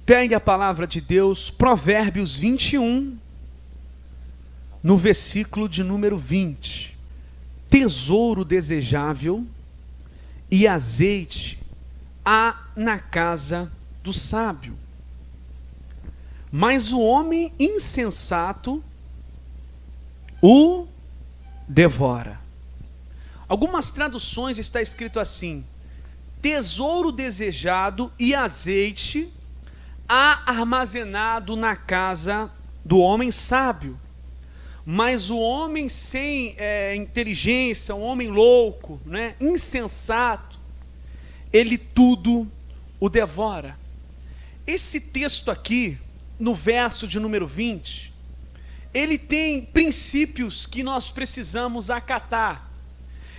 Pegue a palavra de Deus, Provérbios 21, no versículo de número 20. Tesouro desejável e azeite há na casa do sábio, mas o homem insensato o devora. Algumas traduções está escrito assim: tesouro desejado e azeite há armazenado na casa do homem sábio, mas o homem sem inteligência, um homem louco, né, insensato, ele tudo o devora. Esse texto aqui, no verso de número 20, ele tem princípios que nós precisamos acatar.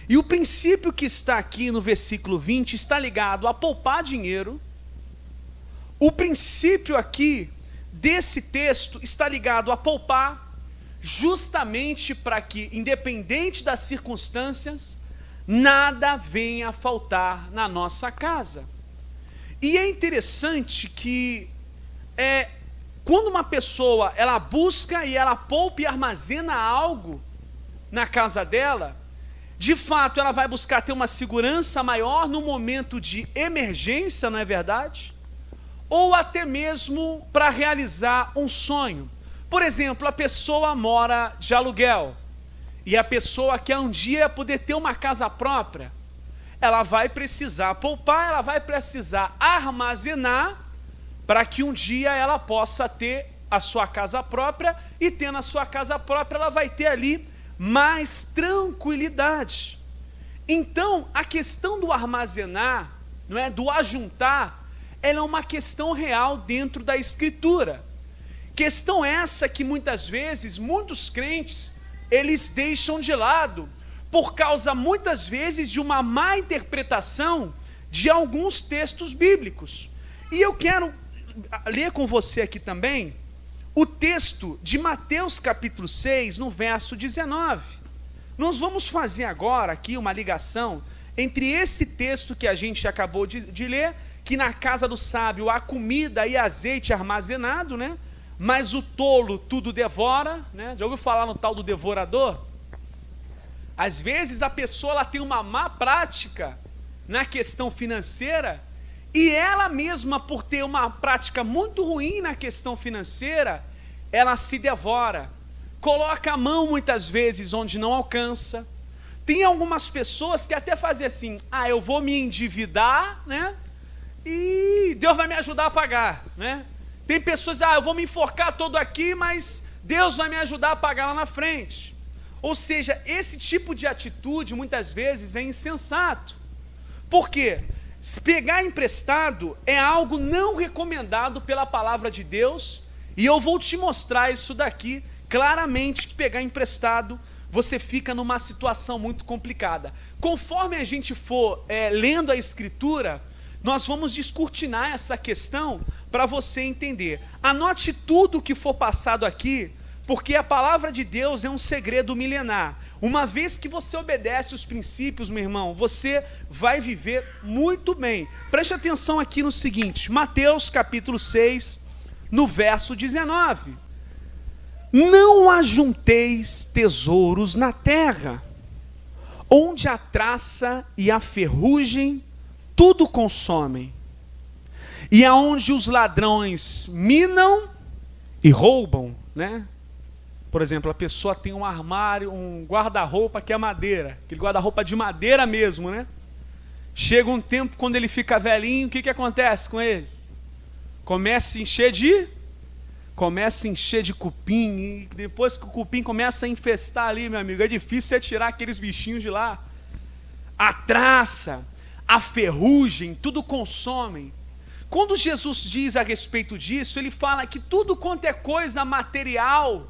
E o princípio que está aqui no versículo 20 está ligado a poupar dinheiro. O princípio aqui desse texto está ligado a poupar, justamente para que, independente das circunstâncias, nada venha a faltar na nossa casa. E é interessante que quando uma pessoa ela busca e ela poupa e armazena algo na casa dela, de fato ela vai buscar ter uma segurança maior no momento de emergência, não é verdade? Ou até mesmo para realizar um sonho. Por exemplo, a pessoa mora de aluguel e a pessoa quer um dia poder ter uma casa própria. Ela vai precisar poupar, ela vai precisar armazenar para que um dia ela possa ter a sua casa própria, e tendo a sua casa própria ela vai ter ali mais tranquilidade. Então a questão do armazenar, não é, do ajuntar, ela é uma questão real dentro da Escritura. Questão essa que muitas vezes, muitos crentes, eles deixam de lado, por causa muitas vezes de uma má interpretação de alguns textos bíblicos. E eu quero ler com você aqui também o texto de Mateus capítulo 6, no verso 19. Nós vamos fazer agora aqui uma ligação entre esse texto que a gente acabou de ler, que na casa do sábio há comida e azeite armazenado, né? Mas o tolo tudo devora, né? Já ouviu falar no tal do devorador? Às vezes a pessoa ela tem uma má prática na questão financeira, e ela mesma, por ter uma prática muito ruim na questão financeira, ela se devora, coloca a mão muitas vezes onde não alcança. Tem algumas pessoas que até fazem assim: eu vou me endividar, né? E Deus vai me ajudar a pagar, né? Tem pessoas: eu vou me enforcar todo aqui, mas Deus vai me ajudar a pagar lá na frente. Ou seja, esse tipo de atitude muitas vezes é insensato. Por quê? Se pegar emprestado é algo não recomendado pela palavra de Deus, e eu vou te mostrar isso daqui claramente, que pegar emprestado você fica numa situação muito complicada. Conforme a gente for lendo a Escritura, nós vamos descortinar essa questão para você entender. Anote tudo que for passado aqui, porque a palavra de Deus é um segredo milenar. Uma vez que você obedece os princípios, meu irmão, você vai viver muito bem. Preste atenção aqui no seguinte, Mateus capítulo 6, no verso 19. Não ajunteis tesouros na terra, onde a traça e a ferrugem tudo consomem, e aonde os ladrões minam e roubam, né? Por exemplo, a pessoa tem um armário, um guarda-roupa que é madeira, aquele guarda-roupa de madeira mesmo, né? Chega um tempo, quando ele fica velhinho, o que acontece com ele? Começa a encher de cupim, e depois que o cupim começa a infestar ali, meu amigo, é difícil você tirar aqueles bichinhos de lá. A traça, a ferrugem, tudo consomem. Quando Jesus diz a respeito disso, ele fala que tudo quanto é coisa material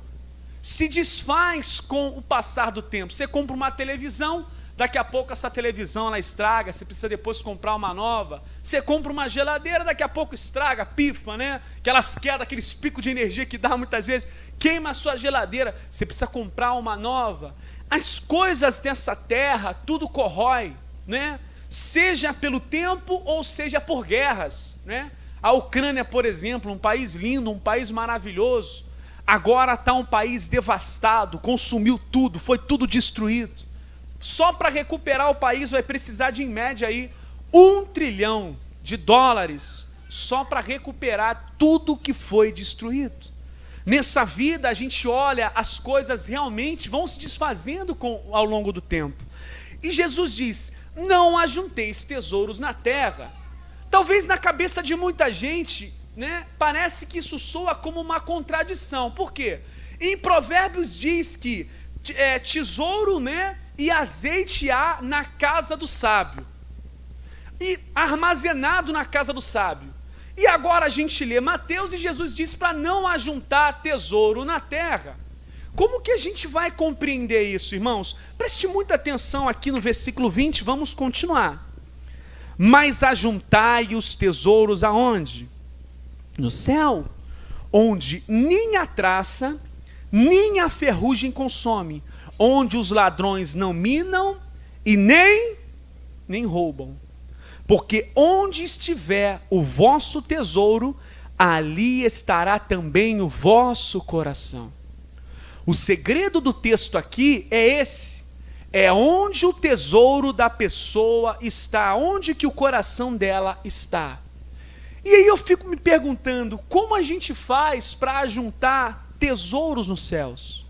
se desfaz com o passar do tempo. Você compra uma televisão, daqui a pouco essa televisão ela estraga, você precisa depois comprar uma nova. Você compra uma geladeira, daqui a pouco estraga, pifa, né? Aquelas quedas, aqueles picos de energia que dá muitas vezes, queima a sua geladeira, você precisa comprar uma nova. As coisas dessa terra, tudo corrói, né? Seja pelo tempo ou seja por guerras, né? A Ucrânia, por exemplo, um país lindo, um país maravilhoso, agora está um país devastado, consumiu tudo, foi tudo destruído. Só para recuperar o país vai precisar de, em média, aí, $1 trilhão só para recuperar tudo que foi destruído. Nessa vida a gente olha, as coisas realmente vão se desfazendo ao longo do tempo. E Jesus diz: não ajunteis tesouros na terra. Talvez na cabeça de muita gente, né, parece que isso soa como uma contradição. Por quê? Em Provérbios diz que tesouro, né, e azeite há na casa do sábio, e armazenado na casa do sábio. E agora a gente lê Mateus e Jesus diz para não ajuntar tesouro na terra. Como que a gente vai compreender isso, irmãos? Preste muita atenção aqui no versículo 20, vamos continuar. Mas ajuntai os tesouros aonde? No céu, onde nem a traça, nem a ferrugem consome, onde os ladrões não minam e nem roubam. Porque onde estiver o vosso tesouro, ali estará também o vosso coração. O segredo do texto aqui é esse: é onde o tesouro da pessoa está, onde que o coração dela está. E aí eu fico me perguntando, como a gente faz para ajuntar tesouros nos céus?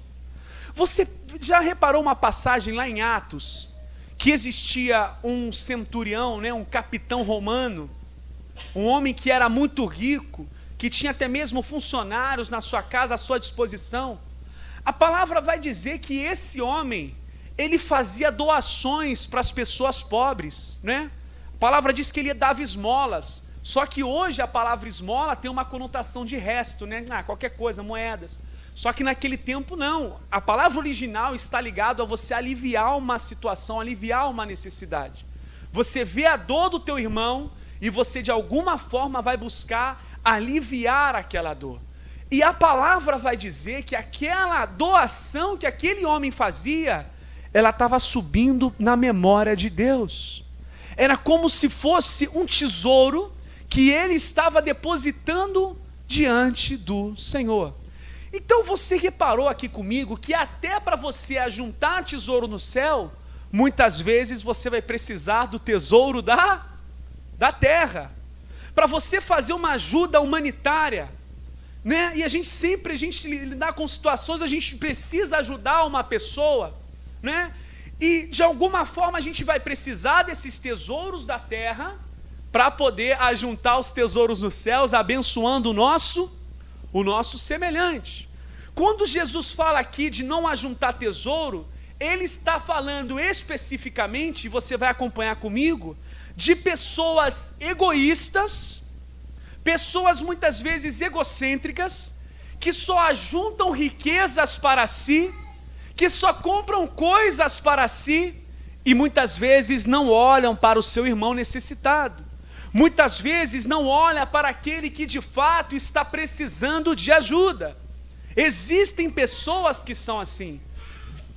Você já reparou uma passagem lá em Atos, que existia um centurião, né, um capitão romano, um homem que era muito rico, que tinha até mesmo funcionários na sua casa à sua disposição? A palavra vai dizer que esse homem, ele fazia doações para as pessoas pobres, né? A palavra diz que ele dava esmolas, só que hoje a palavra esmola tem uma conotação de resto, né? Qualquer coisa, moedas. Só que naquele tempo não, a palavra original está ligada a você aliviar uma situação, aliviar uma necessidade. Você vê a dor do teu irmão e você de alguma forma vai buscar aliviar aquela dor. E a palavra vai dizer que aquela doação que aquele homem fazia, ela estava subindo na memória de Deus. Era como se fosse um tesouro que ele estava depositando diante do Senhor. Então você reparou aqui comigo que até para você ajuntar tesouro no céu, muitas vezes você vai precisar do tesouro da terra. Para você fazer uma ajuda humanitária, né? E a gente lidar com situações, a gente precisa ajudar uma pessoa, né? E de alguma forma a gente vai precisar desses tesouros da terra para poder ajuntar os tesouros nos céus, abençoando o nosso semelhante. Quando Jesus fala aqui de não ajuntar tesouro, ele está falando especificamente, você vai acompanhar comigo, de pessoas egoístas, pessoas muitas vezes egocêntricas, que só ajuntam riquezas para si, que só compram coisas para si, e muitas vezes não olham para o seu irmão necessitado. Muitas vezes não olha para aquele que de fato está precisando de ajuda. Existem pessoas que são assim.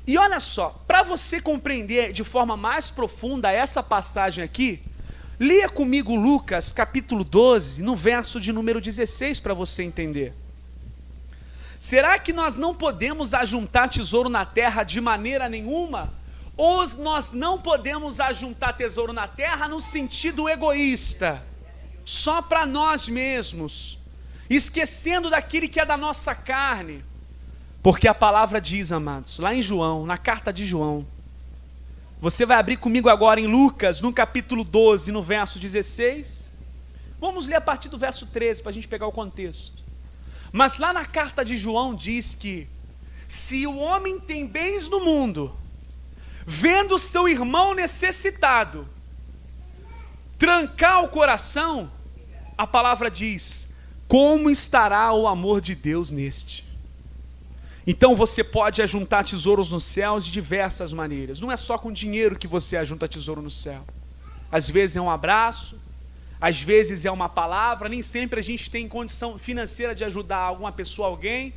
E olha só, para você compreender de forma mais profunda essa passagem aqui, leia comigo Lucas capítulo 12, no verso de número 16, para você entender. Será que nós não podemos ajuntar tesouro na terra de maneira nenhuma? Ou nós não podemos ajuntar tesouro na terra no sentido egoísta, só para nós mesmos, esquecendo daquele que é da nossa carne? Porque a palavra diz, amados, lá em João, na carta de João, você vai abrir comigo agora em Lucas, no capítulo 12, no verso 16, vamos ler a partir do verso 13, para a gente pegar o contexto. Mas lá na carta de João diz que, se o homem tem bens no mundo, vendo seu irmão necessitado, trancar o coração, a palavra diz: como estará o amor de Deus neste? Então você pode ajuntar tesouros nos céus de diversas maneiras. Não é só com dinheiro que você ajunta tesouro no céu. Às vezes é um abraço, às vezes é uma palavra. Nem sempre a gente tem condição financeira de ajudar alguma pessoa, alguém,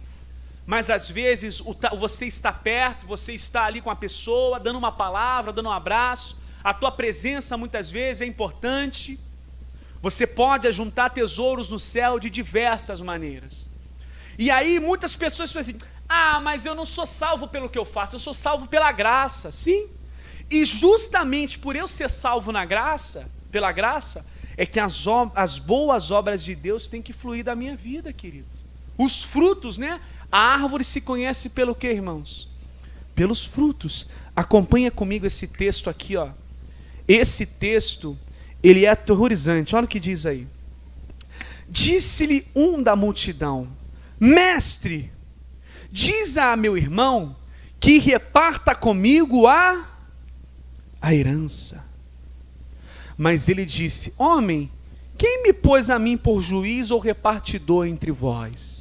mas às vezes você está perto, você está ali com a pessoa, dando uma palavra, dando um abraço. A tua presença muitas vezes é importante. Você pode ajuntar tesouros no céu de diversas maneiras. E aí muitas pessoas pensam assim, mas eu não sou salvo pelo que eu faço, eu sou salvo pela graça. Sim, e justamente por eu ser salvo na graça, pela graça, é que as boas obras de Deus têm que fluir da minha vida, queridos. Os frutos, né? A árvore se conhece pelo quê, irmãos? Pelos frutos. Acompanha comigo esse texto aqui, ó. Esse texto, ele é aterrorizante. Olha o que diz aí. Disse-lhe um da multidão: Mestre, diz a meu irmão que reparta comigo a herança. Mas ele disse: Homem, quem me pôs a mim por juiz ou repartidor entre vós?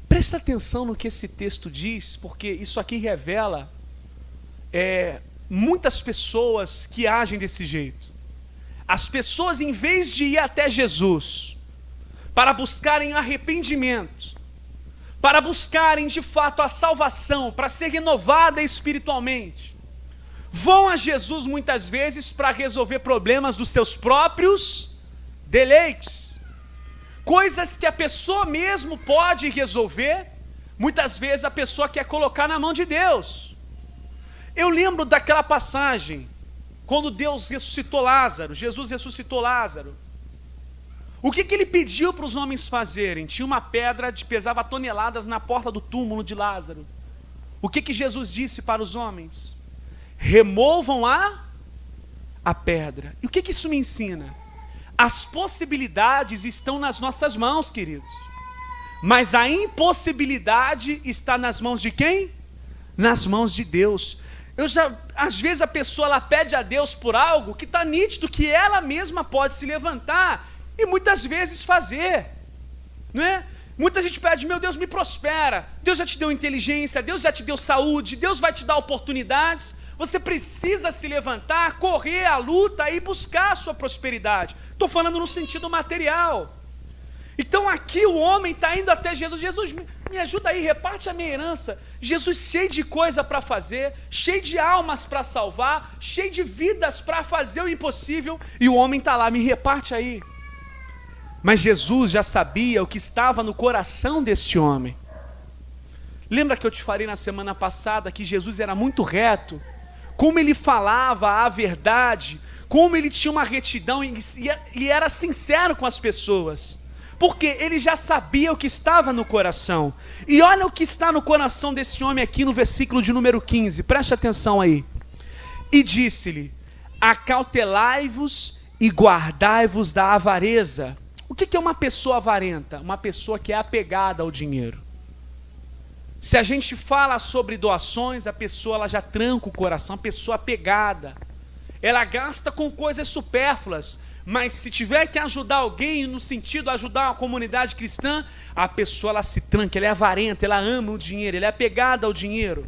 Presta atenção no que esse texto diz, porque isso aqui revela muitas pessoas que agem desse jeito. As pessoas, em vez de ir até Jesus para buscarem arrependimento, para buscarem de fato a salvação, para ser renovada espiritualmente, vão a Jesus muitas vezes para resolver problemas dos seus próprios deleites. Coisas que a pessoa mesmo pode resolver, muitas vezes a pessoa quer colocar na mão de Deus. Eu lembro daquela passagem, quando Deus ressuscitou Lázaro, Jesus ressuscitou Lázaro. O que ele pediu para os homens fazerem? Tinha uma pedra que pesava toneladas na porta do túmulo de Lázaro. O que Jesus disse para os homens? Removam a pedra. E o que isso me ensina? As possibilidades estão nas nossas mãos, queridos. Mas a impossibilidade está nas mãos de quem? Nas mãos de Deus. Às vezes a pessoa ela pede a Deus por algo que está nítido que ela mesma pode se levantar e muitas vezes fazer, não é? Muita gente pede: meu Deus, me prospera. Deus já te deu inteligência, Deus já te deu saúde, Deus vai te dar oportunidades. Você precisa se levantar, correr a luta e buscar a sua prosperidade. Estou falando no sentido material. Então aqui o homem está indo até Jesus. Jesus, me ajuda aí, reparte a minha herança. Jesus cheio de coisa para fazer, cheio de almas para salvar, cheio de vidas para fazer o impossível. E o homem está lá: me reparte aí. Mas Jesus já sabia o que estava no coração deste homem. Lembra que eu te falei na semana passada que Jesus era muito reto? Como ele falava a verdade, como ele tinha uma retidão e era sincero com as pessoas. Porque ele já sabia o que estava no coração. E olha o que está no coração desse homem aqui no versículo de número 15. Preste atenção aí. E disse-lhe: acautelai-vos e guardai-vos da avareza. O que é uma pessoa avarenta? Uma pessoa que é apegada ao dinheiro. Se a gente fala sobre doações, a pessoa ela já tranca o coração, a pessoa apegada. Ela gasta com coisas supérfluas, mas se tiver que ajudar alguém, no sentido de ajudar uma comunidade cristã, a pessoa ela se tranca, ela é avarenta, ela ama o dinheiro, ela é apegada ao dinheiro.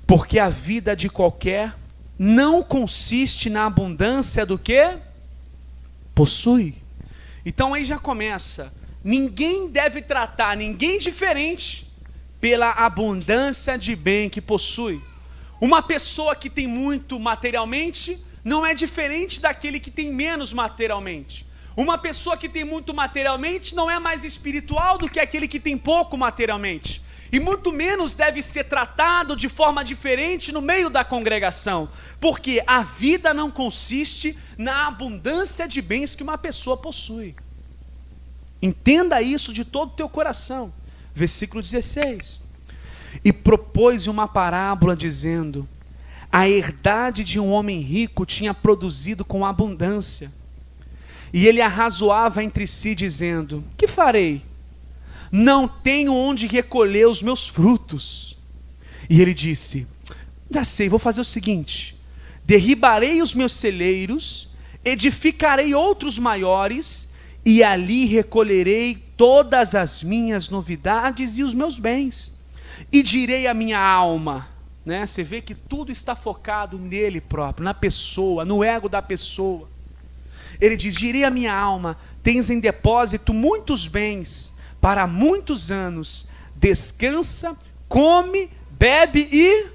Porque a vida de qualquer não consiste na abundância do que possui. Então aí já começa. Ninguém deve tratar ninguém diferente pela abundância de bem que possui. Uma pessoa que tem muito materialmente não é diferente daquele que tem menos materialmente. Uma pessoa que tem muito materialmente não é mais espiritual do que aquele que tem pouco materialmente. E muito menos deve ser tratado de forma diferente no meio da congregação. Porque a vida não consiste na abundância de bens que uma pessoa possui. Entenda isso de todo o teu coração. Versículo 16. E propôs uma parábola dizendo: a herdade de um homem rico tinha produzido com abundância. E ele arrazoava entre si dizendo: que farei? Não tenho onde recolher os meus frutos. E ele disse: já sei, vou fazer o seguinte: derribarei os meus celeiros, edificarei outros maiores, e ali recolherei todas as minhas novidades e os meus bens. E direi à minha alma, né? Você vê que tudo está focado nele próprio, na pessoa, no ego da pessoa. Ele diz: direi à minha alma, tens em depósito muitos bens para muitos anos, descansa, come, bebe e...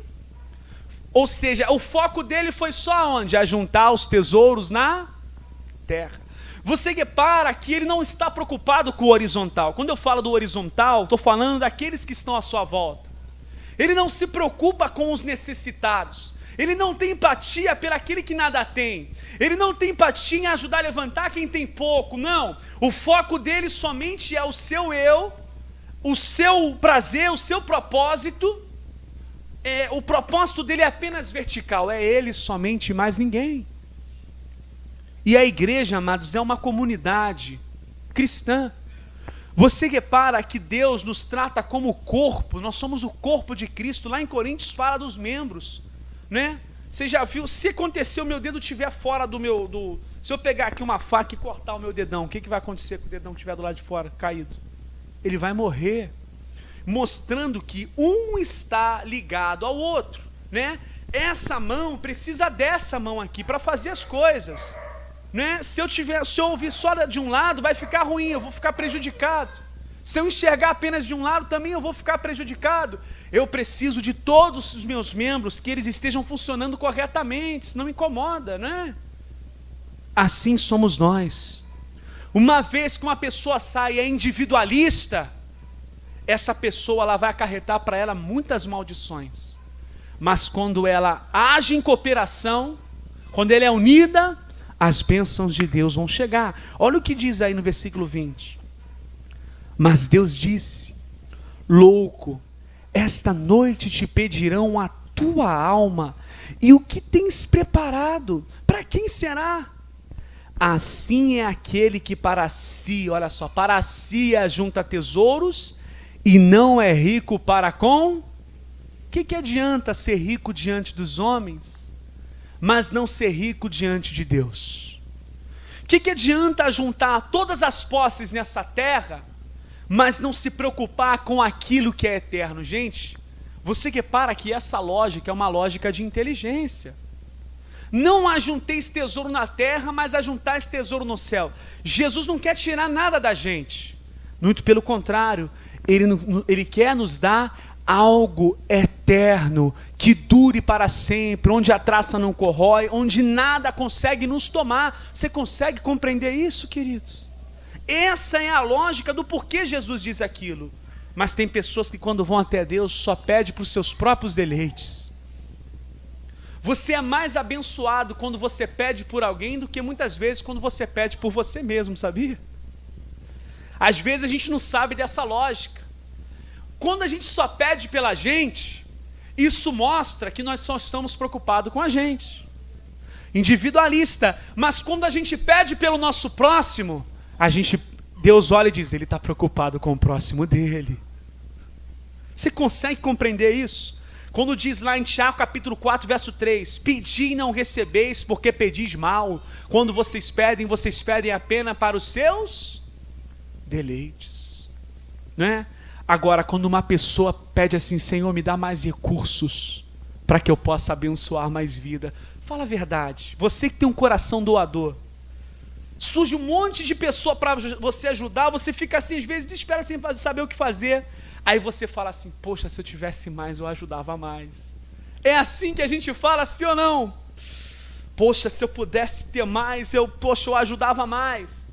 Ou seja, o foco dele foi só onde? A juntar os tesouros na terra. Você repara que ele não está preocupado com o horizontal. Quando eu falo do horizontal, estou falando daqueles que estão à sua volta. Ele não se preocupa com os necessitados. Ele não tem empatia pelaquele que nada tem. Ele não tem empatia em ajudar a levantar quem tem pouco. Não. O foco dele somente é o seu eu, o seu prazer, o seu propósito. O propósito dele é apenas vertical. É ele somente e mais ninguém. E a igreja, amados, é uma comunidade cristã. Você repara que Deus nos trata como corpo. Nós somos o corpo de Cristo. Lá em Coríntios fala dos membros, né? Você já viu, se acontecer o meu dedo estiver fora se eu pegar aqui uma faca e cortar o meu dedão, o que vai acontecer com o dedão que estiver do lado de fora, caído? Ele vai morrer, mostrando que um está ligado ao outro, né? Essa mão precisa dessa mão aqui para fazer as coisas, né? Se eu ouvir só de um lado, vai ficar ruim, eu vou ficar prejudicado. Se eu enxergar apenas de um lado, também eu vou ficar prejudicado. Eu preciso de todos os meus membros, que eles estejam funcionando corretamente, senão incomoda, né? Assim somos nós. Uma vez que uma pessoa sai e é individualista, essa pessoa ela vai acarretar para ela muitas maldições. Mas quando ela age em cooperação, quando ela é unida, as bênçãos de Deus vão chegar. Olha o que diz aí no versículo 20. Mas Deus disse: louco, esta noite te pedirão a tua alma, e o que tens preparado, para quem será? Assim é aquele que para si, olha só, para si ajunta tesouros, e não é rico para com? O que adianta ser rico diante dos homens, mas não ser rico diante de Deus? O que adianta juntar todas as posses nessa terra, mas não se preocupar com aquilo que é eterno? Gente, você repara que essa lógica é uma lógica de inteligência. Não ajunteis tesouro na terra, mas ajuntais tesouro no céu. Jesus não quer tirar nada da gente. Muito pelo contrário, Ele quer nos dar algo eterno, que dure para sempre, onde a traça não corrói, onde nada consegue nos tomar. Você consegue compreender isso, queridos? Essa é a lógica do porquê Jesus diz aquilo. Mas tem pessoas que quando vão até Deus só pedem para os seus próprios deleites. Você é mais abençoado quando você pede por alguém do que muitas vezes quando você pede por você mesmo, sabia? Às vezes a gente não sabe dessa lógica. Quando a gente só pede pela gente, isso mostra que nós só estamos preocupados com a gente. Individualista. Mas quando a gente pede pelo nosso próximo, Deus olha e diz: ele está preocupado com o próximo dele. Você consegue compreender isso? Quando diz lá em Tiago capítulo 4, verso 3, pedi e não recebeis, porque pedis mal. Quando vocês pedem apenas para os seus deleites, né? Agora, quando uma pessoa pede assim: Senhor, me dá mais recursos para que eu possa abençoar mais vida. Fala a verdade, você que tem um coração doador, surge um monte de pessoa para você ajudar, você fica assim, às vezes, desespera sem saber o que fazer. Aí você fala assim: poxa, se eu tivesse mais, eu ajudava mais. É assim que a gente fala, sim ou não? Poxa, se eu pudesse ter mais, eu ajudava mais.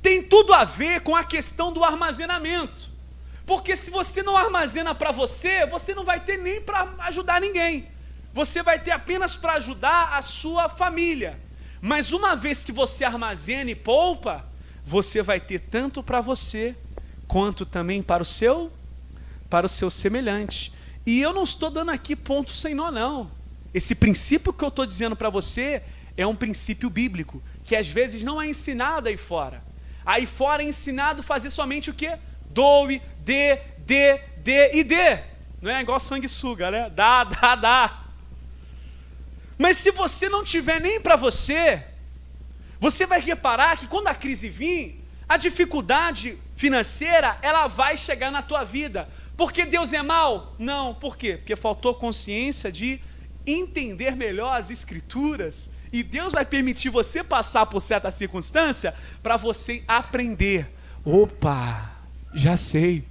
Tem tudo a ver com a questão do armazenamento. Porque se você não armazena para você, você não vai ter nem para ajudar ninguém. Você vai ter apenas para ajudar a sua família. Mas uma vez que você armazena e poupa, você vai ter tanto para você, quanto também para o seu semelhante. E eu não estou dando aqui ponto sem nó, não. Esse princípio que eu estou dizendo para você é um princípio bíblico, que às vezes não é ensinado aí fora. Aí fora é ensinado a fazer somente o quê? Doe, dê, e dê. Não é igual sanguessuga, né? Dá. Mas se você não tiver nem para você, você vai reparar que quando a crise vir, a dificuldade financeira, ela vai chegar na tua vida. Porque Deus é mau? Não. Por quê? Porque faltou consciência de entender melhor as Escrituras. E Deus vai permitir você passar por certa circunstância para você aprender. Opa, já sei.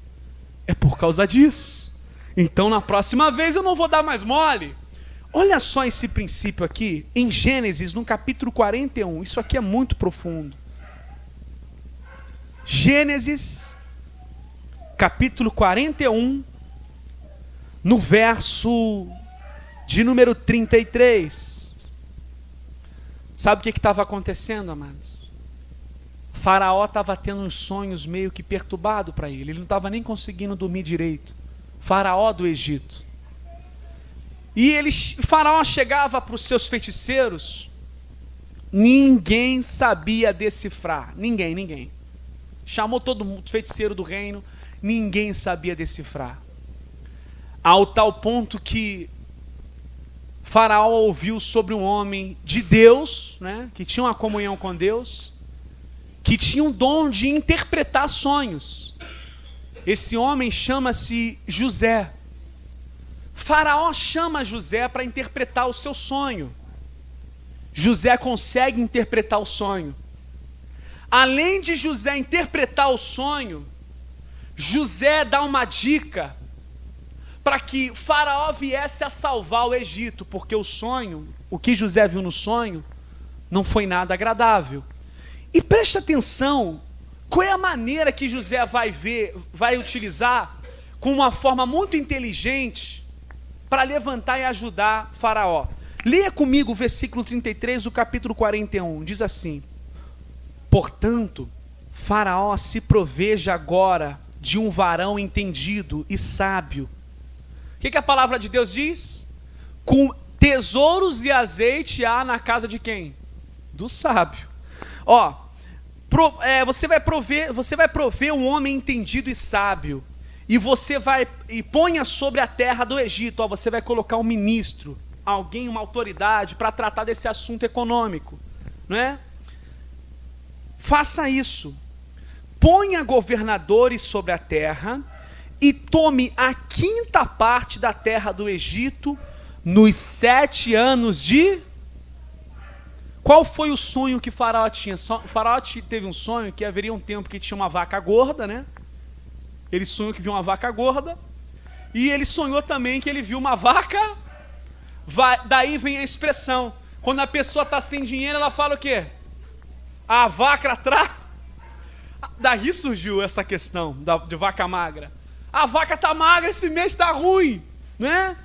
É por causa disso. Então na próxima vez eu não vou dar mais mole. Olha só esse princípio aqui, em Gênesis, no capítulo 41. Isso aqui é muito profundo. Gênesis, capítulo 41, no verso de número 33. Sabe o que estava acontecendo, amados? Faraó estava tendo uns sonhos meio que perturbados para ele. Ele não estava nem conseguindo dormir direito. Faraó do Egito. E Faraó chegava para os seus feiticeiros, ninguém sabia decifrar. Ninguém. Chamou todo mundo, feiticeiro do reino, ninguém sabia decifrar. Ao tal ponto que Faraó ouviu sobre um homem de Deus, né, que tinha uma comunhão com Deus, que tinha um dom de interpretar sonhos. Esse homem chama-se José. Faraó chama José para interpretar o seu sonho. José consegue interpretar o sonho. Além de José interpretar o sonho, José dá uma dica para que Faraó viesse a salvar o Egito, porque o sonho, o que José viu no sonho, não foi nada agradável. E preste atenção, qual é a maneira que José vai utilizar com uma forma muito inteligente para levantar e ajudar Faraó. Leia comigo o versículo 33 do capítulo 41, diz assim: portanto, Faraó se proveja agora de um varão entendido e sábio. O que a palavra de Deus diz? Com tesouros e azeite há na casa de quem? Do sábio. Você vai prover um homem entendido e sábio, e ponha sobre a terra do Egito, você vai colocar um ministro, alguém, uma autoridade, para tratar desse assunto econômico, não é? Faça isso, ponha governadores sobre a terra, e tome a 5ª parte da terra do Egito, nos 7 anos de... Qual foi o sonho que Faraó tinha? O Faraó teve um sonho que haveria um tempo que tinha uma vaca gorda, né? Ele sonhou que viu uma vaca gorda, e ele sonhou também que ele viu uma vaca. Daí vem a expressão, quando a pessoa está sem dinheiro, ela fala o quê? A vaca atrás. Daí surgiu essa questão de vaca magra. A vaca está magra, esse mês está ruim, né?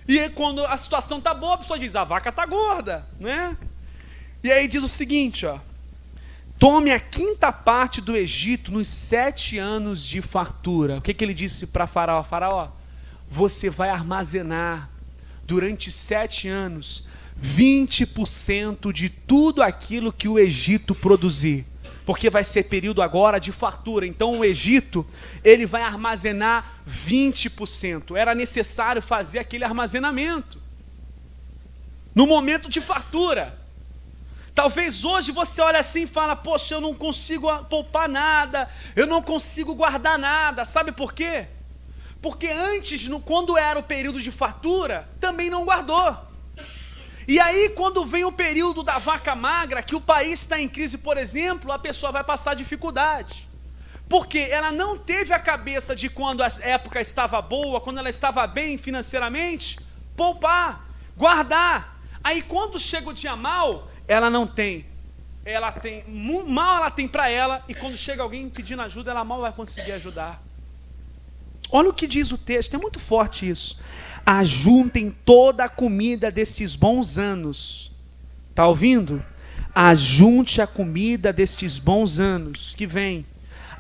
E aí, quando a situação está boa, a pessoa diz, a vaca está gorda, né? E aí diz o seguinte, tome a 5ª parte do Egito nos 7 anos de fartura. O que ele disse para Faraó? Faraó, você vai armazenar durante 7 anos 20% de tudo aquilo que o Egito produzir, porque vai ser período agora de fartura. Então o Egito, ele vai armazenar 20%. Era necessário fazer aquele armazenamento no momento de fartura. Talvez hoje você olhe assim e fala, poxa, eu não consigo poupar nada, eu não consigo guardar nada. Sabe por quê? Porque antes, quando era o período de fartura, também não guardou. E aí, quando vem o período da vaca magra, que o país está em crise, por exemplo, a pessoa vai passar dificuldade. Porque ela não teve a cabeça de, quando a época estava boa, quando ela estava bem financeiramente, poupar, guardar. Aí quando chega o dia mal, ela não tem. Mal ela tem para ela, e quando chega alguém pedindo ajuda, ela mal vai conseguir ajudar. Olha o que diz o texto, é muito forte isso. Ajuntem toda a comida desses bons anos. Está ouvindo? Ajunte a comida destes bons anos que vem.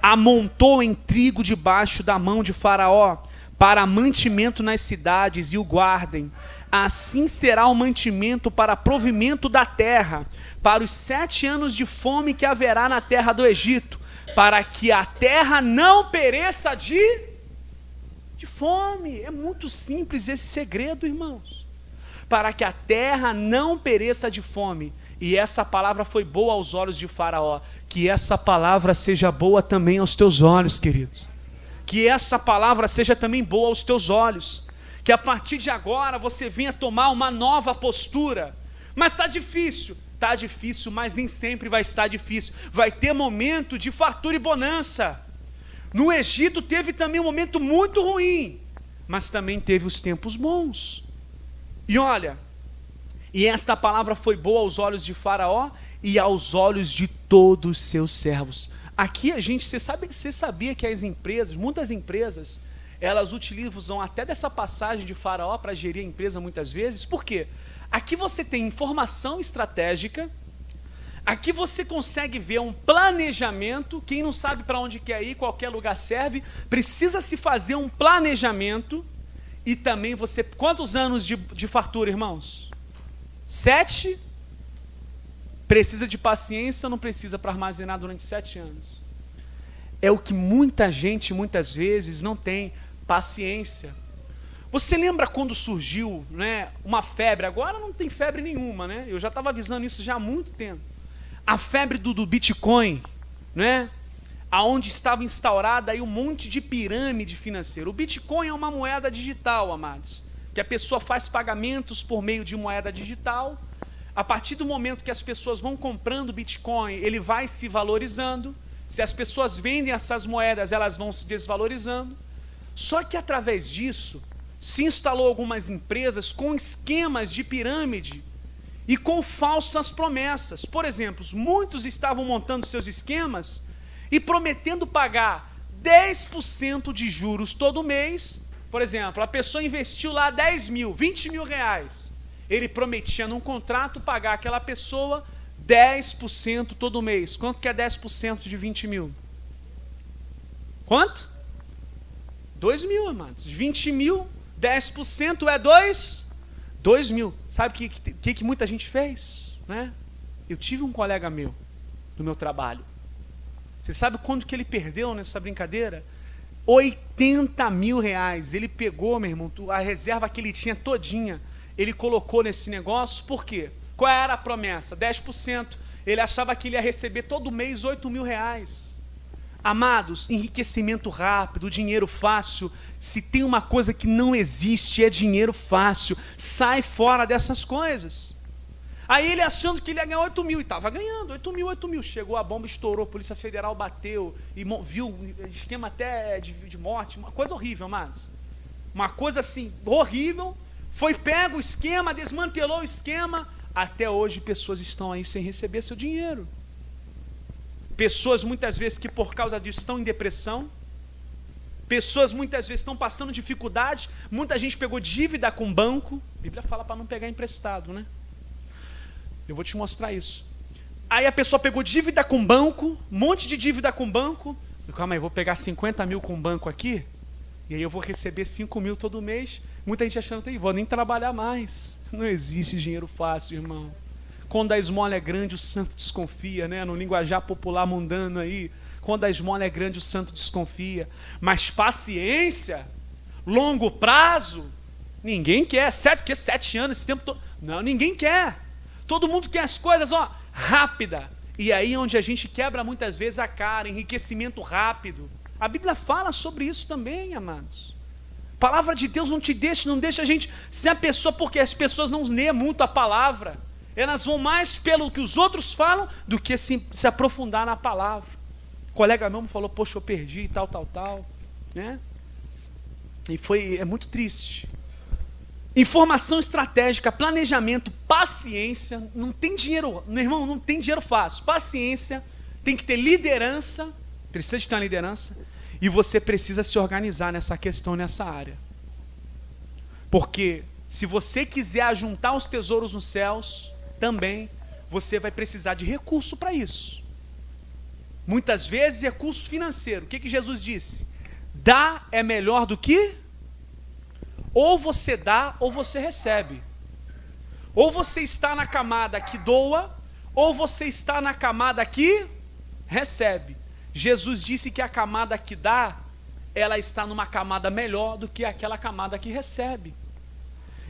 Amontou em trigo debaixo da mão de Faraó, para mantimento nas cidades, e o guardem. Assim será o mantimento para provimento da terra, para os 7 anos de fome que haverá na terra do Egito, para que a terra não pereça de fome. É muito simples esse segredo, irmãos. Para que a terra não pereça de fome. E essa palavra foi boa aos olhos de Faraó. Que essa palavra seja boa também aos teus olhos, queridos. Que essa palavra seja também boa aos teus olhos. Que a partir de agora você venha tomar uma nova postura. Mas está difícil. Está difícil, mas nem sempre vai estar difícil. Vai ter momento de fartura e bonança. No Egito teve também um momento muito ruim, mas também teve os tempos bons. E olha, e esta palavra foi boa aos olhos de Faraó e aos olhos de todos os seus servos. Aqui você sabia que as empresas, muitas empresas, elas utilizam até dessa passagem de Faraó para gerir a empresa muitas vezes. Por quê? Aqui você tem informação estratégica, aqui você consegue ver um planejamento. Quem não sabe para onde quer ir, qualquer lugar serve, precisa se fazer um planejamento. E também você, quantos anos de fartura, irmãos? 7. Precisa de paciência ou não precisa para armazenar durante 7 anos? É o que muita gente, muitas vezes, não tem paciência. Você lembra quando surgiu, né, uma febre? Agora não tem febre nenhuma, né? Eu já estava avisando isso já há muito tempo. A febre do Bitcoin, né? Aonde estava instaurada aí um monte de pirâmide financeira. O Bitcoin é uma moeda digital, amados, que a pessoa faz pagamentos por meio de moeda digital. A partir do momento que as pessoas vão comprando Bitcoin, ele vai se valorizando. Se as pessoas vendem essas moedas, elas vão se desvalorizando. Só que através disso, se instalou algumas empresas com esquemas de pirâmide e com falsas promessas. Por exemplo, muitos estavam montando seus esquemas e prometendo pagar 10% de juros todo mês. Por exemplo, a pessoa investiu lá 10 mil, 20 mil reais. Ele prometia num contrato pagar aquela pessoa 10% todo mês. Quanto que é 10% de 20 mil? Quanto? 2 mil, amados. 20 mil, 10% é 2 mil. Sabe o que muita gente fez? Né? Eu tive um colega meu, do meu trabalho. Você sabe quanto que ele perdeu nessa brincadeira? 80 mil reais. Ele pegou, meu irmão, a reserva que ele tinha todinha. Ele colocou nesse negócio, por quê? Qual era a promessa? 10%. Ele achava que ele ia receber todo mês 8 mil reais. Amados, enriquecimento rápido, dinheiro fácil. Se tem uma coisa que não existe, é dinheiro fácil. Sai fora dessas coisas. Aí ele achando que ele ia ganhar 8 mil, e estava ganhando, 8 mil. Chegou a bomba, estourou, a Polícia Federal bateu, e viu esquema até de morte, uma coisa horrível, amados. Uma coisa assim, horrível. Foi pego o esquema, desmantelou o esquema. Até hoje pessoas estão aí sem receber seu dinheiro. Pessoas muitas vezes que por causa disso estão em depressão. Pessoas muitas vezes estão passando dificuldade. Muita gente pegou dívida com o banco. A Bíblia fala para não pegar emprestado, né? Eu vou te mostrar isso. Aí a pessoa pegou dívida com o banco, um monte de dívida com o banco. Calma aí, vou pegar 50 mil com o banco aqui, e aí eu vou receber 5 mil todo mês. Muita gente achando que vou nem trabalhar mais. Não existe dinheiro fácil, irmão. Quando a esmola é grande, o santo desconfia, né? No linguajar popular mundano aí. Quando a esmola é grande, o santo desconfia. Mas paciência, longo prazo, ninguém quer. Porque 7 anos, esse tempo todo. Não, ninguém quer. Todo mundo quer as coisas, rápida. E aí onde a gente quebra muitas vezes a cara, enriquecimento rápido. A Bíblia fala sobre isso também, amados. A palavra de Deus não deixa a gente ser a pessoa, porque as pessoas não lêem muito a palavra. Elas vão mais pelo que os outros falam do que se aprofundar na palavra. Um colega meu me falou, poxa, eu perdi e tal, né? E é muito triste. Informação estratégica, planejamento, paciência. Não tem dinheiro, meu irmão, não tem dinheiro fácil. Paciência, tem que ter liderança, precisa de ter uma liderança. E você precisa se organizar nessa questão, nessa área. Porque se você quiser ajuntar os tesouros nos céus, também você vai precisar de recurso para isso. Muitas vezes recurso financeiro. O que Jesus disse? Dar é melhor do que? Ou você dá ou você recebe. Ou você está na camada que doa, ou você está na camada que recebe. Jesus disse que a camada que dá, ela está numa camada melhor do que aquela camada que recebe.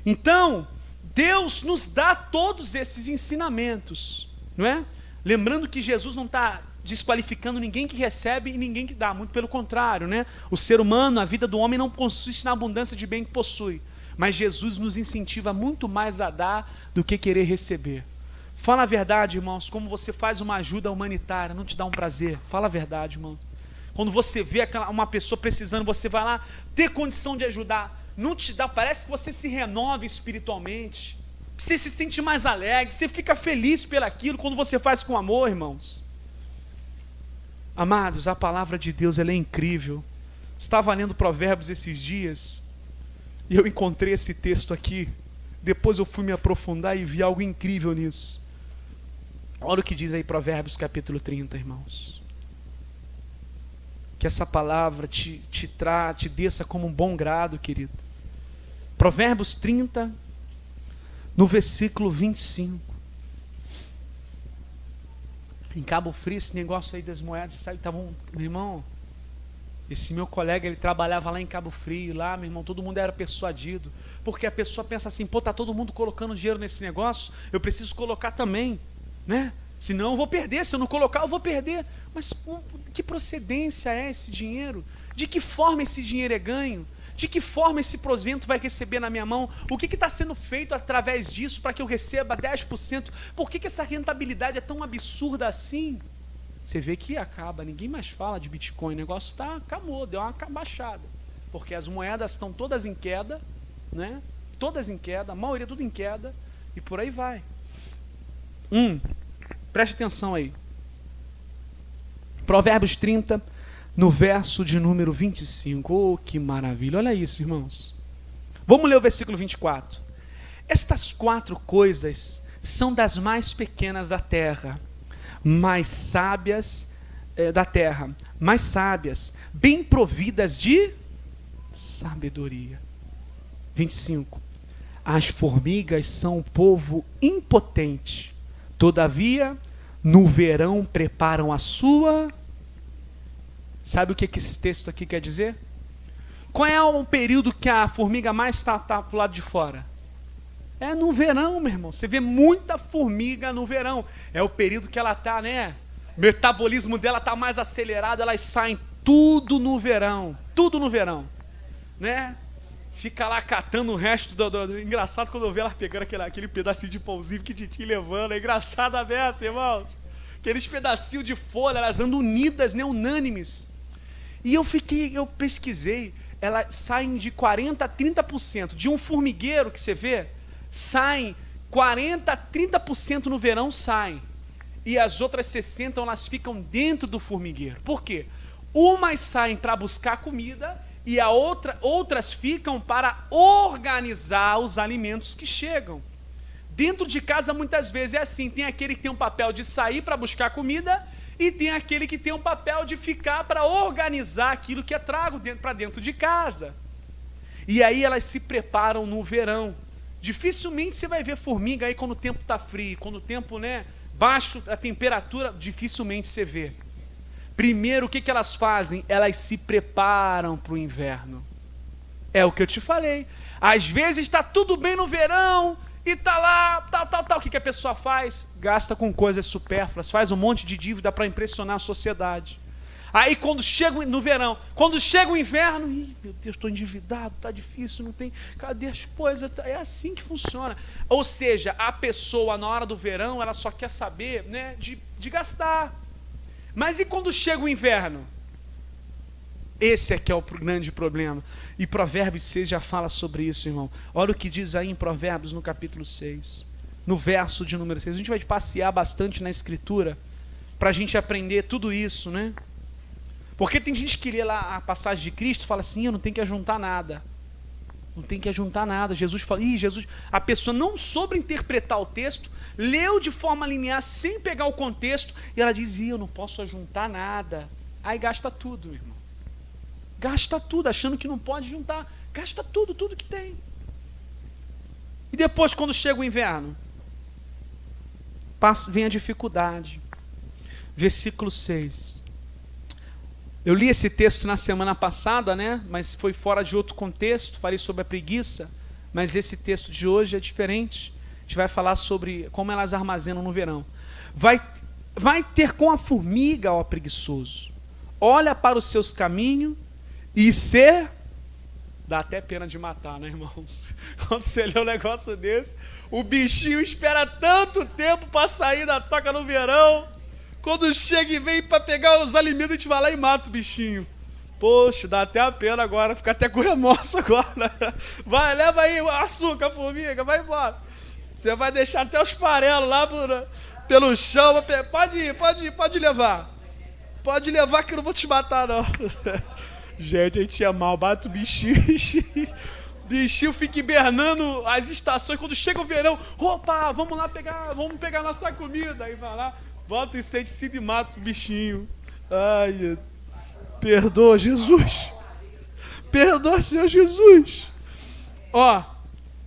Então, Deus nos dá todos esses ensinamentos, não é? Lembrando que Jesus não está desqualificando ninguém que recebe e ninguém que dá, muito pelo contrário, né? O ser humano, a vida do homem não consiste na abundância de bem que possui, mas Jesus nos incentiva muito mais a dar do que querer receber. Fala a verdade, irmãos, como você faz uma ajuda humanitária, não te dá um prazer? Fala a verdade, irmão. Quando você vê uma pessoa precisando, você vai lá ter condição de ajudar, não te dá, parece que você se renova espiritualmente, você se sente mais alegre, você fica feliz pelaquilo quando você faz com amor, irmãos. Amados, a palavra de Deus, ela é incrível. Estava lendo Provérbios esses dias e eu encontrei esse texto aqui. Depois eu fui me aprofundar e vi algo incrível nisso. Olha o que diz aí Provérbios capítulo 30, irmãos. Que essa palavra te desça como um bom grado, querido. Provérbios 30, no versículo 25. Em Cabo Frio, esse negócio aí das moedas, sabe, meu irmão, esse meu colega, ele trabalhava lá em Cabo Frio, lá, meu irmão, todo mundo era persuadido, porque a pessoa pensa assim, pô, tá todo mundo colocando dinheiro nesse negócio, eu preciso colocar também, né? Senão eu vou perder, se eu não colocar eu vou perder. Mas que procedência é esse dinheiro? De que forma esse dinheiro é ganho? De que forma esse provento vai receber na minha mão? O que está sendo feito através disso para que eu receba 10%? Por que essa rentabilidade é tão absurda assim? Você vê que acaba, ninguém mais fala de Bitcoin, o negócio acabou, deu uma baixada. Porque as moedas estão todas em queda, né? Todas em queda, a maioria tudo em queda, e por aí vai. Preste atenção aí. Provérbios 30, no verso de número 25. Oh, que maravilha. Olha isso, irmãos. Vamos ler o versículo 24. Estas 4 coisas são das mais pequenas da terra, mais sábias mais sábias, bem providas de sabedoria. 25. As formigas são um povo impotente, todavia, no verão preparam a sua... Sabe o que esse texto aqui quer dizer? Qual é o período que a formiga mais está pro lado de fora? É no verão, meu irmão. Você vê muita formiga no verão. É o período que ela está, né? O metabolismo dela está mais acelerado, elas saem tudo no verão. Tudo no verão. Né? Fica lá catando o resto do... Engraçado quando eu vejo ela pegando aquele pedacinho de pãozinho que Titi levando. É engraçado a beça, irmãos. Aqueles pedacinhos de folha, elas andam unidas, né, unânimes. E eu pesquisei, elas saem de 40% a 30%. De um formigueiro que você vê, saem 40% a 30% no verão, saem. E as outras 60% elas ficam dentro do formigueiro. Por quê? Umas saem para buscar comida e outras ficam para organizar os alimentos que chegam. Dentro de casa, muitas vezes é assim, tem aquele que tem um papel de sair para buscar comida e tem aquele que tem um papel de ficar para organizar aquilo que é trago para dentro de casa. E aí elas se preparam no verão. Dificilmente você vai ver formiga aí quando o tempo está frio, quando o tempo, né, baixo, a temperatura, dificilmente você vê. Primeiro, o que elas fazem? Elas se preparam para o inverno. É o que eu te falei. Às vezes está tudo bem no verão, e tá lá, tal. O que a pessoa faz? Gasta com coisas supérfluas, faz um monte de dívida para impressionar a sociedade. Aí quando chega no verão, quando chega o inverno, meu Deus, estou endividado, está difícil, não tem, cadê as coisas? É assim que funciona. Ou seja, a pessoa na hora do verão, ela só quer saber, né, de gastar. Mas e quando chega o inverno? Esse é que é o grande problema. E Provérbios 6 já fala sobre isso, irmão. Olha o que diz aí em Provérbios no capítulo 6, no verso de número 6. A gente vai passear bastante na Escritura para a gente aprender tudo isso, né? Porque tem gente que lê lá a passagem de Cristo e fala assim, eu não tenho que ajuntar nada. Não tem que ajuntar nada. Jesus fala, a pessoa não soube interpretar o texto, leu de forma linear, sem pegar o contexto, e ela diz, eu não posso ajuntar nada. Aí gasta tudo, meu irmão. Gasta tudo, achando que não pode juntar. Gasta tudo que tem. E depois, quando chega o inverno, vem a dificuldade. Versículo 6. Eu li esse texto na semana passada, né? Mas foi fora de outro contexto. Falei sobre a preguiça. Mas esse texto de hoje é diferente. A gente vai falar sobre como elas armazenam no verão. Vai ter com a formiga, ó preguiçoso. Olha para os seus caminhos e dá até pena de matar, né, irmãos? Quando você lê um negócio desse, o bichinho espera tanto tempo para sair da toca no verão, quando chega e vem para pegar os alimentos, a gente vai lá e mata o bichinho. Poxa, dá até a pena agora, fica até com remorso agora. Vai, leva aí o açúcar, formiga, vai embora. Você vai deixar até os farelos lá pelo chão, pode ir, pode levar. Pode levar que eu não vou te matar, não. Gente, a gente é mal, bate o bichinho. Bichinho fica hibernando as estações. Quando chega o verão, opa, vamos lá vamos pegar nossa comida. Aí vai lá, bota o inseticida e mata o bichinho. Ai, perdoa, Jesus. Perdoa, Senhor Jesus. Ó,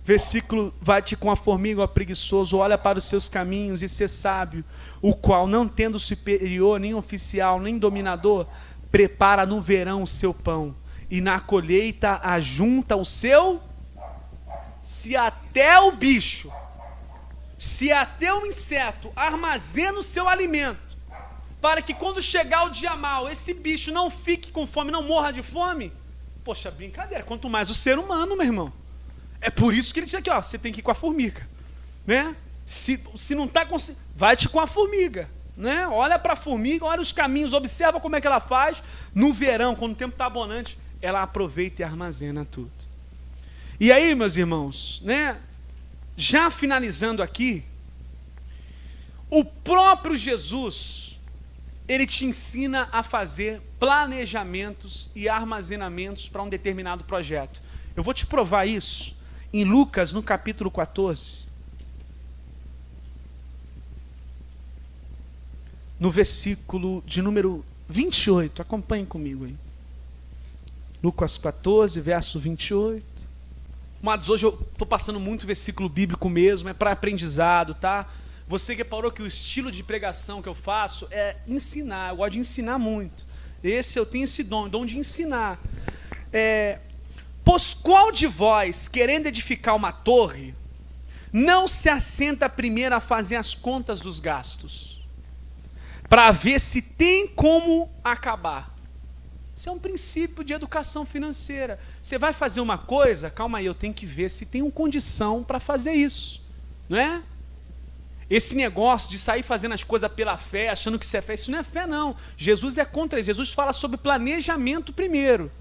versículo, vai-te com a formiga, ó preguiçoso, olha para os seus caminhos e ser sábio, o qual, não tendo superior, nem oficial, nem dominador, prepara no verão o seu pão, e na colheita ajunta o seu... Se até o bicho, se até o inseto armazena o seu alimento, para que quando chegar o dia mau, esse bicho não fique com fome, não morra de fome, poxa, brincadeira, quanto mais o ser humano, meu irmão. É por isso que ele diz aqui, ó, você tem que ir com a formiga, né? Se não está conseguindo, vai-te com a formiga, né? Olha para a formiga, olha os caminhos, observa como é que ela faz. No verão, quando o tempo está abonante, ela aproveita e armazena tudo. E aí, meus irmãos, né? Já finalizando aqui, o próprio Jesus, ele te ensina a fazer planejamentos e armazenamentos para um determinado projeto. Eu vou te provar isso em Lucas, no capítulo 14, no versículo de número 28. Acompanhe comigo aí. Lucas 14, verso 28. Mas hoje eu estou passando muito versículo bíblico mesmo, é para aprendizado, tá? Você reparou que o estilo de pregação que eu faço é ensinar, eu gosto de ensinar muito. Eu tenho esse dom de ensinar. Pois qual de vós, querendo edificar uma torre, não se assenta primeiro a fazer as contas dos gastos, para ver se tem como acabar? Isso é um princípio de educação financeira. Você vai fazer uma coisa, calma aí, eu tenho que ver se tem uma condição para fazer isso, não é? Esse negócio de sair fazendo as coisas pela fé, achando que isso é fé, isso não é fé não. Jesus é contra isso. Jesus fala sobre planejamento primeiro.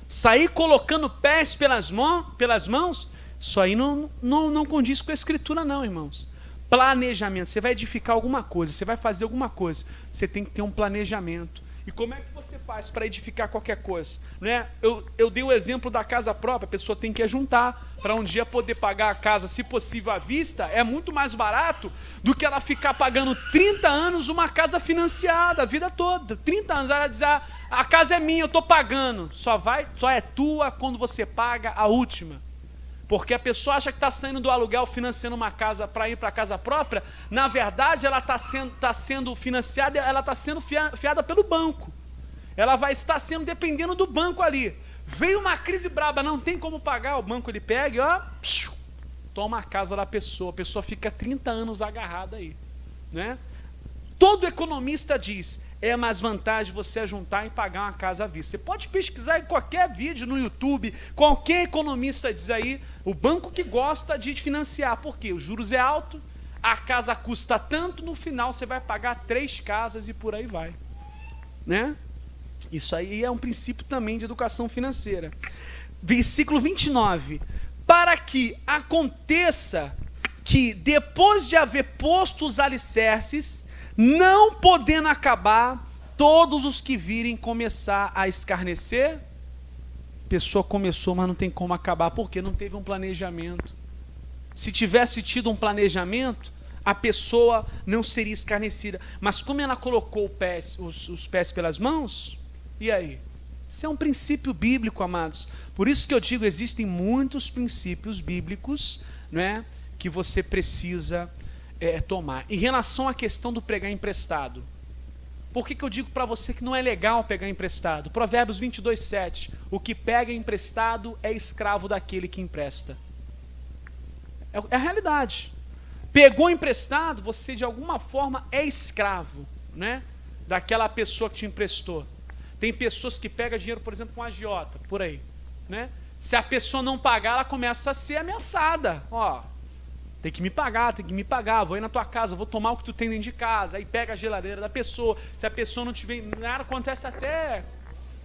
Sair colocando pés pelas mãos, isso aí não condiz com a Escritura não, irmãos. Planejamento, você vai edificar alguma coisa, você vai fazer alguma coisa, você tem que ter um planejamento. E como é que você faz para edificar qualquer coisa? Não é? Eu dei o exemplo da casa própria, a pessoa tem que ajuntar para um dia poder pagar a casa, se possível à vista, é muito mais barato do que ela ficar pagando 30 anos uma casa financiada, a vida toda. 30 anos, ela diz, a casa é minha, eu estou pagando. Só é tua quando você paga a última. Porque a pessoa acha que está saindo do aluguel financiando uma casa para ir para a casa própria, na verdade ela está sendo financiada, ela está sendo fiada pelo banco. Ela vai estar sendo dependendo do banco ali. Veio uma crise braba, não tem como pagar, o banco ele pega e ó, toma a casa da pessoa, a pessoa fica 30 anos agarrada aí, né? Todo economista diz, é mais vantagem você juntar e pagar uma casa à vista. Você pode pesquisar em qualquer vídeo no YouTube, qualquer economista diz aí, o banco que gosta de financiar, porque os juros é alto, a casa custa tanto, no final você vai pagar 3 casas e por aí vai, né? Isso aí é um princípio também de educação financeira. Versículo 29, para que aconteça que depois de haver posto os alicerces, não podendo acabar, todos os que virem começar a escarnecer. A pessoa começou, mas não tem como acabar, porque não teve um planejamento. Se tivesse tido um planejamento, a pessoa não seria escarnecida. Mas como ela colocou os pés pelas mãos, e aí? Isso é um princípio bíblico, amados. Por isso que eu digo, existem muitos princípios bíblicos, né, que você precisa tomar. Em relação à questão do pegar emprestado, por que eu digo para você que não é legal pegar emprestado? Provérbios 22, 7. O que pega emprestado é escravo daquele que empresta. É a realidade. Pegou emprestado, você de alguma forma é escravo, né, daquela pessoa que te emprestou. Tem pessoas que pegam dinheiro, por exemplo, com agiota, por aí, né? Se a pessoa não pagar, ela começa a ser ameaçada. Ó, tem que me pagar, vou ir na tua casa, vou tomar o que tu tem dentro de casa. Aí pega a geladeira da pessoa, se a pessoa não tiver nada, acontece até,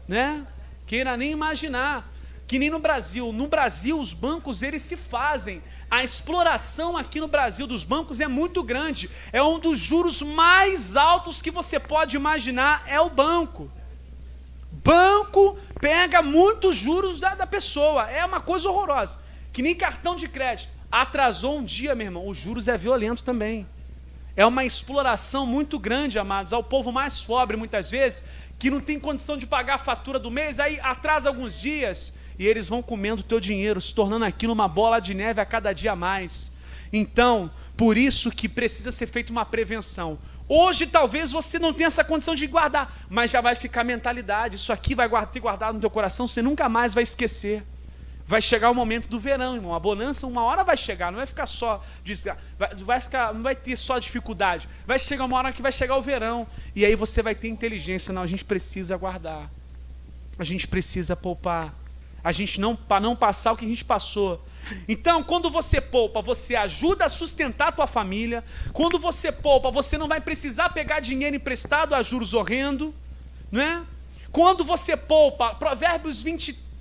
né? Queira nem imaginar. Que nem no Brasil. No Brasil, os bancos, eles se fazem A exploração aqui no Brasil dos bancos é muito grande. É um dos juros mais altos que você pode imaginar, é o banco. Banco pega muitos juros da pessoa. É uma coisa horrorosa. Que nem cartão de crédito. Atrasou um dia, meu irmão, os juros é violento também. É uma exploração muito grande, amados, ao povo mais pobre, muitas vezes, que não tem condição de pagar a fatura do mês, aí atrasa alguns dias, e eles vão comendo o teu dinheiro, se tornando aquilo uma bola de neve a cada dia mais. Então, por isso que precisa ser feita uma prevenção. Hoje talvez você não tenha essa condição de guardar, mas já vai ficar a mentalidade, isso aqui vai ter guardado no teu coração, você nunca mais vai esquecer. Vai chegar o momento do verão, irmão. A bonança uma hora vai chegar, não vai ficar só, não vai ter só dificuldade. Vai chegar uma hora que vai chegar o verão, e aí você vai ter inteligência. Não, a gente precisa guardar, a gente precisa poupar, a gente para não passar o que a gente passou. Então, quando você poupa, você ajuda a sustentar a tua família. Quando você poupa, você não vai precisar pegar dinheiro emprestado a juros horrendos, não é? Quando você poupa, Provérbios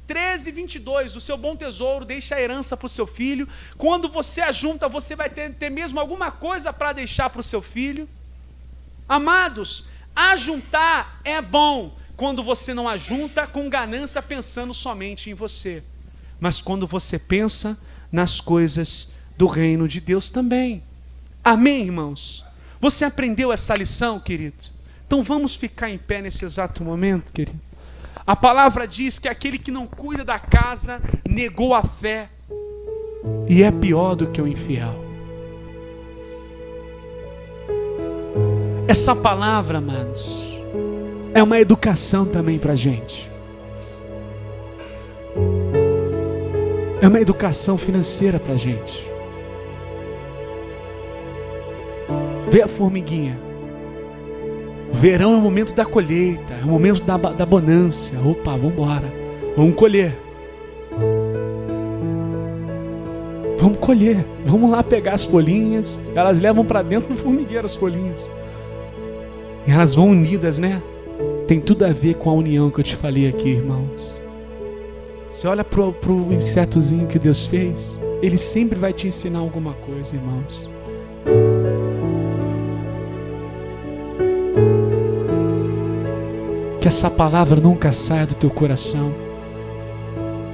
13, 22, do seu bom tesouro, deixa a herança para o seu filho. Quando você ajunta, você vai ter mesmo alguma coisa para deixar para o seu filho. Amados, ajuntar é bom, quando você não ajunta com ganância pensando somente em você, mas quando você pensa nas coisas do reino de Deus também. Amém, irmãos? Você aprendeu essa lição, querido? Então vamos ficar em pé nesse exato momento, querido. A palavra diz que aquele que não cuida da casa negou a fé e é pior do que o infiel. Essa palavra, amados, é uma educação também para a gente. É uma educação financeira para a gente. Vê a formiguinha. O verão é o momento da colheita, é o momento da bonança. Opa, vamos embora, vamos colher. Vamos colher, vamos lá pegar as folhinhas. Elas levam para dentro do formigueiro as folhinhas. E elas vão unidas, né? Tem tudo a ver com a união que eu te falei aqui, irmãos. Você olha pro insetozinho que Deus fez, ele sempre vai te ensinar alguma coisa, irmãos. Que essa palavra nunca saia do teu coração.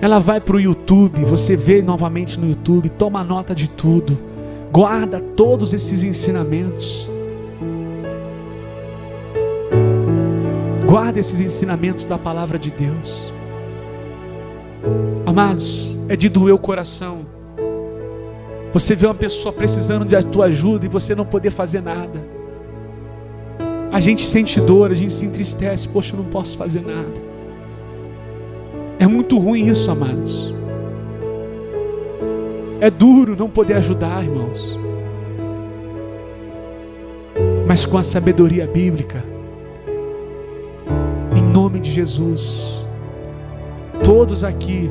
Ela vai para o YouTube, você vê novamente no YouTube, toma nota de tudo, guarda todos esses ensinamentos. Guarda esses ensinamentos da palavra de Deus. Amados, é de doer o coração. Você vê uma pessoa precisando de tua ajuda e você não poder fazer nada. A gente sente dor, a gente se entristece. Poxa, eu não posso fazer nada. É muito ruim isso, amados. É duro não poder ajudar, irmãos. Mas com a sabedoria bíblica, em nome de Jesus, todos aqui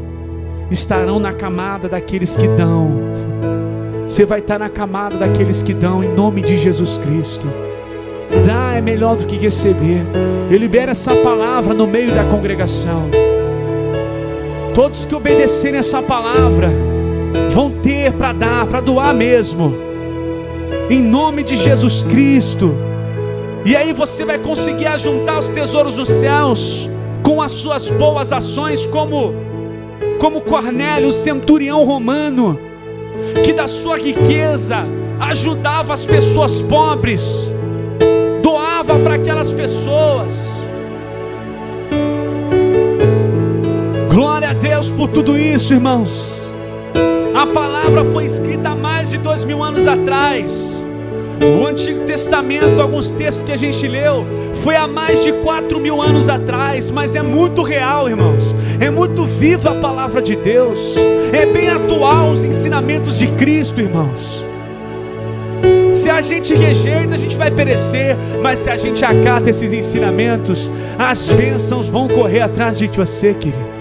estarão na camada daqueles que dão. Você vai estar na camada daqueles que dão, em nome de Jesus Cristo. Dar é melhor do que receber. Eu libero essa palavra no meio da congregação. Todos que obedecerem essa palavra vão ter para dar, para doar mesmo, em nome de Jesus Cristo. E aí você vai conseguir ajuntar os tesouros dos céus com as suas boas ações, como Cornélio, o centurião romano, que da sua riqueza ajudava as pessoas pobres, doava para aquelas pessoas. Glória a Deus por tudo isso, irmãos. A palavra foi escrita há mais de 2000 anos atrás. O Antigo Testamento, alguns textos que a gente leu, foi há mais de 4000 anos atrás, mas é muito real, irmãos. É muito viva a palavra de Deus. É bem atual os ensinamentos de Cristo, irmãos. Se a gente rejeita, a gente vai perecer, mas se a gente acata esses ensinamentos, as bênçãos vão correr atrás de você, querido.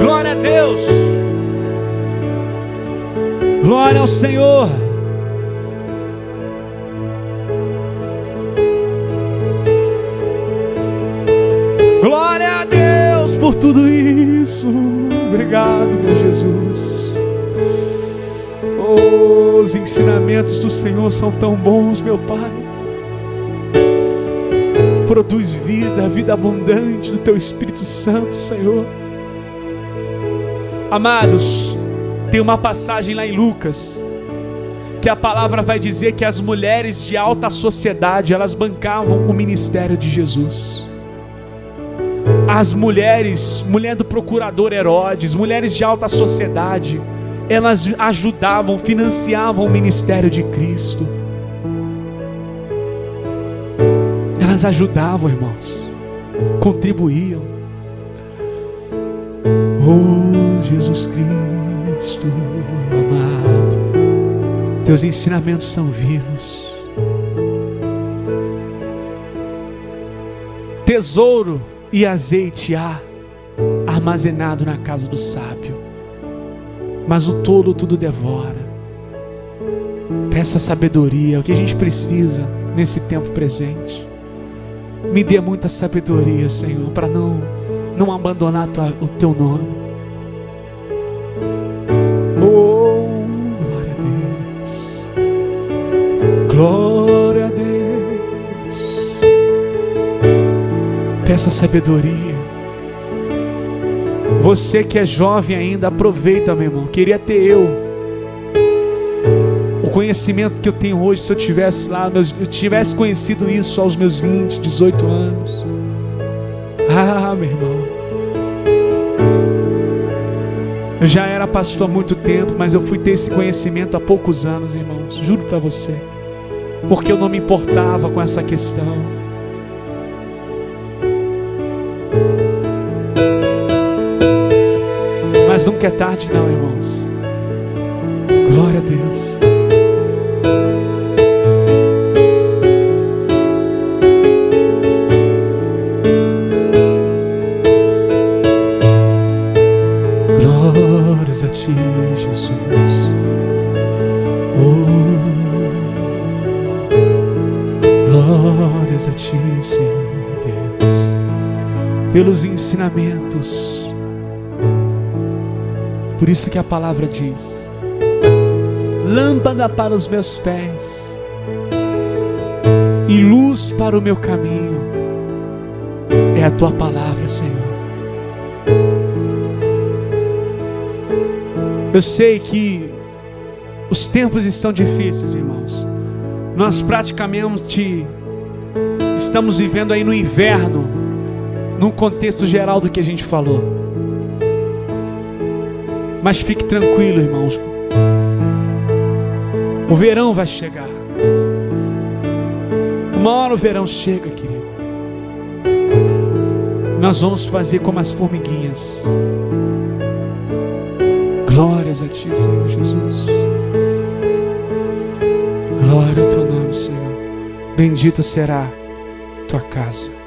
Glória a Deus. Glória ao Senhor. Glória a Deus por tudo isso. Obrigado, meu Jesus. Oh, Os ensinamentos do Senhor são tão bons, meu Pai. Produz vida, vida abundante do Teu Espírito Santo, Senhor. Amados, tem uma passagem lá em Lucas, que a palavra vai dizer que as mulheres de alta sociedade, elas bancavam o ministério de Jesus. As mulheres, mulher do procurador Herodes, mulheres de alta sociedade, elas ajudavam, financiavam o ministério de Cristo. Elas ajudavam, irmãos, contribuíam. Oh, Jesus Cristo amado, Teus ensinamentos são vivos. Tesouro e azeite há armazenado na casa do sábio, mas o tolo tudo devora. Peça sabedoria, o que a gente precisa nesse tempo presente. Me dê muita sabedoria, Senhor, para não abandonar o Teu nome. Oh, glória a Deus, glória a Deus. Peça sabedoria. Você que é jovem ainda, aproveita, meu irmão. Queria ter o conhecimento que eu tenho hoje. Se eu tivesse lá, eu tivesse conhecido isso aos meus 20, 18 anos. Ah, meu irmão, eu já era pastor há muito tempo, mas eu fui ter esse conhecimento há poucos anos, irmãos. Juro para você, porque eu não me importava com essa questão. Mas nunca é tarde não, irmãos. Glória a Deus. Glórias a Ti, Jesus. Oh, glórias a Ti, Senhor Deus, pelos ensinamentos. Por isso que a palavra diz: lâmpada para os meus pés e luz para o meu caminho é a Tua palavra, Senhor. Eu sei que os tempos estão difíceis, irmãos. Nós praticamente estamos vivendo aí no inverno, num contexto geral do que a gente falou. Mas fique tranquilo, irmãos. O verão vai chegar. Uma hora o verão chega, querido. Nós vamos fazer como as formiguinhas. Glórias a Ti, Senhor Jesus. Glória ao Teu nome, Senhor. Bendita será Tua casa.